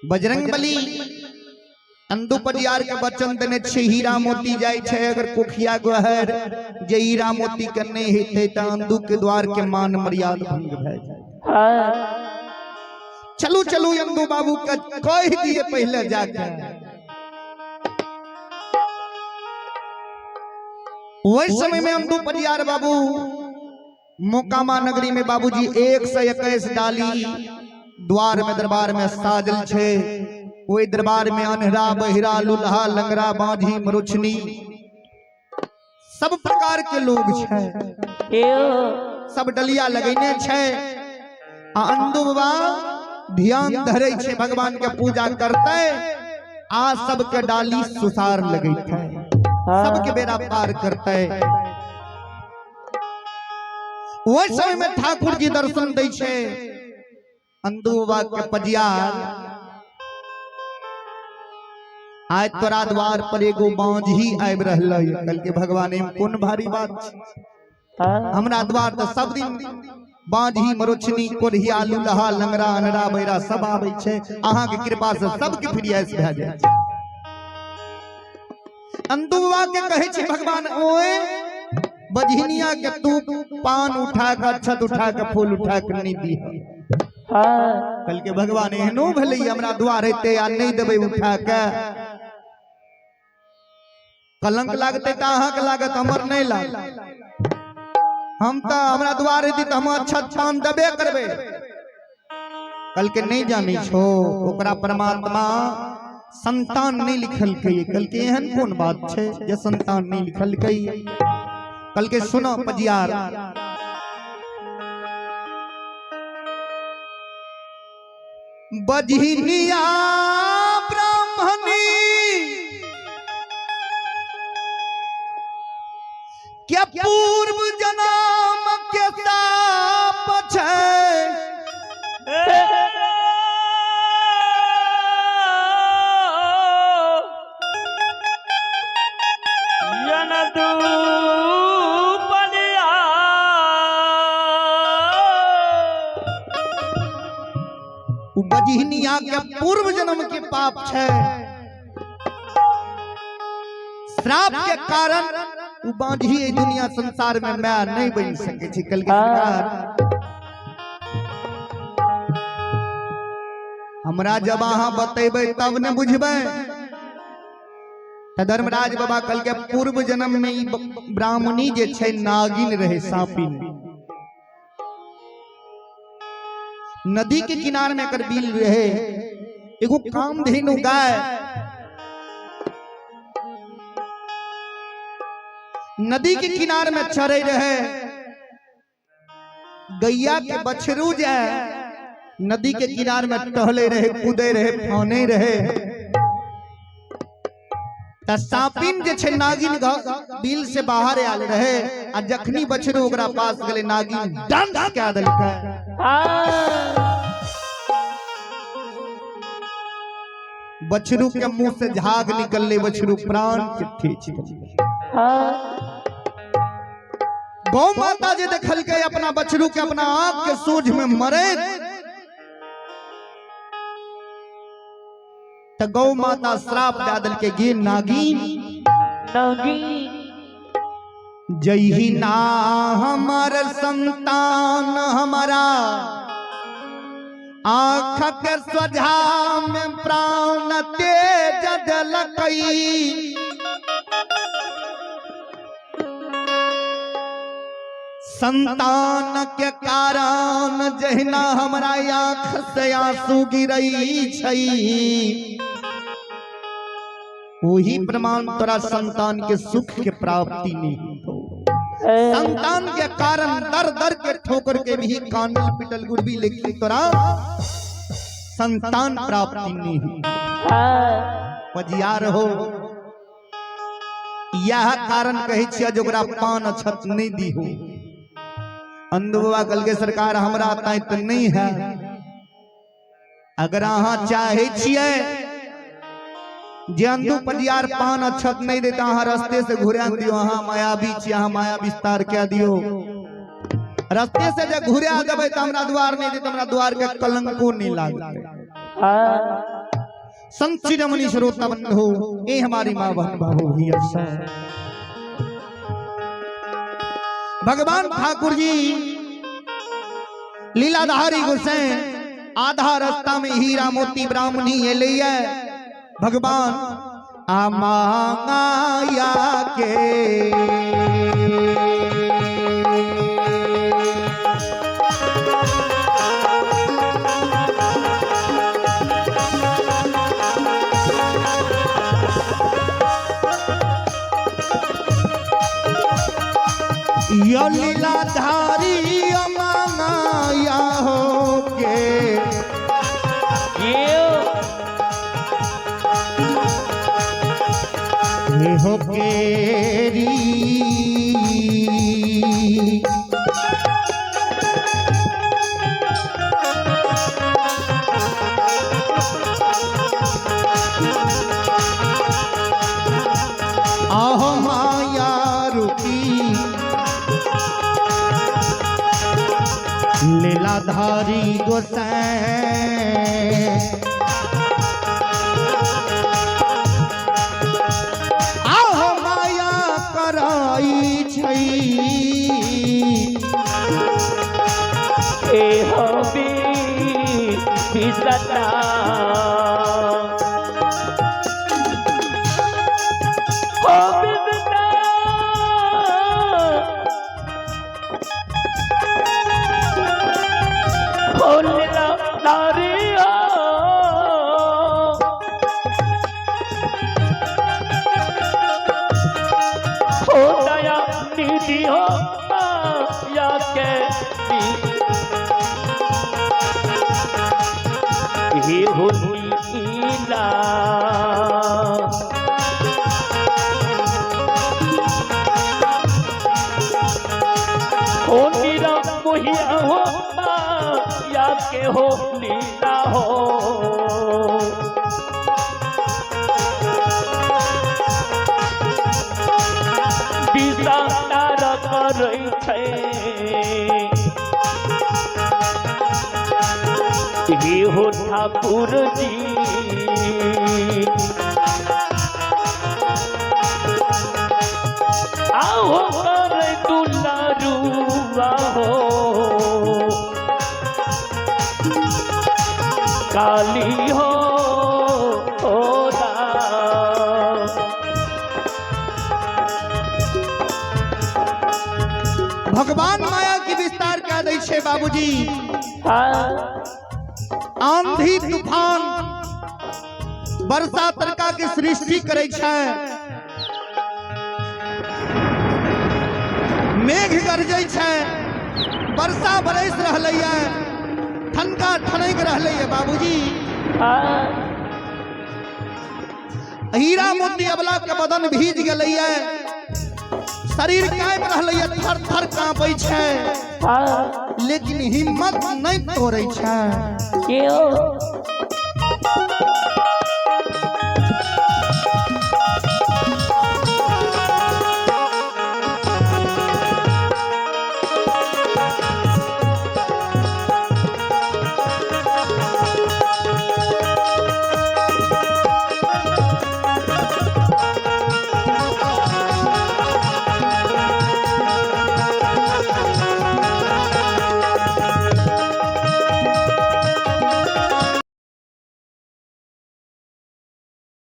बजरंग बली अंदू परियार के वचन देने छे हीरा मोती जाय छे अगर कोखिया गहर जे हीरा मोती करने हेते त अंदू के द्वार के मान मर्यादा भंग भय जाय। चलू चलू अंदू बाबू के कह दिए पहले जाके। वही समय में अंदू परियार बाबू मोकामा नगरी में बाबूजी 121 डाली द्वार में दरबार में साजल छे। वही दरबार में अनहरा बहिरा लुल्हा लंगरा बांझी मरुछनी सब प्रकार के लोग छे। सब डलिया लगैने छे। अंदू बाबा ध्यान धरे छे भगवान के पूजा करते आ सबके डाली सुसार लगैते सबके बेड़ा पार करते। वही समय में ठाकुर जी दर्शन दै छे। अंदू बाबा के पजियार आज तोरा द्वार पर एगो बांझी आबि रहलै। कल के भगवान एम कोन भारी बात छे। हमरा द्वार तो सब दिन बांझी मरुछनी कोढ़िया लुल्हा लंगरा अनरा बैरा सब आबै छे। अहाँ के कृपा से सबके फ्रीयास भए जाय छे। अंदू बाबा के कहे छे भगवान ओए बझिनिया के तू पान उठा के अक्षत उठा के फूल उठा के नहीं दी। कल के भगवान एहनो भले हमरा द्वार हेते आ नहीं देबे उठा के कलंक लागते त अहाँ के लागत हमर नहीं लाग। हम त हमरा द्वार हेती त हम अक्षत पान देबे करबे। कल के नहीं जानी छो ओकरा परमात्मा संतान नहीं लिखल के। कल के एहन कौन बात छे जे संतान नहीं लिखल के। कल के सुनो पजियार बझिनिया ब्राह्मणी क्या पूर्व जन्म के ताप छे। बझिनिया के पूर्व जन्म के पाप छे। श्राप के कारण उ बांझी दुनिया संसार में मैं नहीं बन सके छी। कल के सरकार हमरा जब अहाँ बतेबे तब न बुझबे। धर्मराज बाबा कल के पूर्व जन्म में ब्राह्मणी जे छे नागिन रहे सापिन। नदी के किनारे में कर बिल रहे एगो कामधेनु गाय। नदी के किनारे में चरे रहे। गैया के बछरू जाए नदी के किनारे में टहले रहे कूदे रहे फाने रहे। सापिन जे छे नागिन बिल से बाहर आल रहे आ जखनी बछरू ओकरा पास गले नागिन डांस क्या देलकै। बछरू के मुंह से झाग निकलले बछरू प्राण चिट्ठी। गौ माता जे देखल के अपना बछरू के अपना आंख के सूझ में मरे तो गौ माता श्राप दे दल के गे नागिन जही ना हमार संतान हमारा आँख के सोझा में प्राण तेज देलकई। संतान के कारण जहिना हमरा आँख से आंसू गिरई छई वही प्रमाण तोरा संतान के सुख के प्राप्ति नहीं हो। संतान के कारण दर दर के ठोकर के भी कानल पिटल गुरबी लेकिन तोरा संतान प्राप्ति नहीं हुई। पजियार हो यह कारण कहे छिया जोकरा पान अछत नहीं दी हो। अंधुआ कल के सरकार हमरा ताइत नहीं है। अगर अहाँ चाहे छिए जे अंधु पजियार पान अछत नहीं देता अहाँ रास्ते से घुरा दियो। अहाँ मायावी छी अहाँ माया विस्तार क्या दियो। रास्ते से जे घुरा देबै त हमरा द्वार नहीं दे त हमरा द्वार के कलंको नहीं लागत। संत शिरोमणि श्रोता बंधु, ये हमारी माँ बहन बाबू भी भगवान ठाकुर जी लीलाधारी गोसाई आधा रास्ता में हीरा मोती ब्राह्मणी ये लिया भगवान आमाया के यो लीलाधारी माया हो के ये हो केरी आहो माया रूपी लीलाधारी गोसाई आहो माया कराई छई ए हबी बिसता ही हुनीला हो नीरा मोहिया हो या के हो लीला हो दिशा तारा करै छै हे हो ठाकुर जी आओ कर दुलारुआ हो काली हो भगवान माया की विस्तार क्या दै छे बाबूजी आंधी तूफान वर्षा तरका के सृष्टि करे छै मेघ गरजे छै वर्षा बरस रहले है ठनका ठनक रहले है बाबूजी हीरा मोती अबला के बदन भीज गेले है शरीर कांप रहले है थर थर कांपै छै लेकिन हिम्मत नहीं तोड़े छै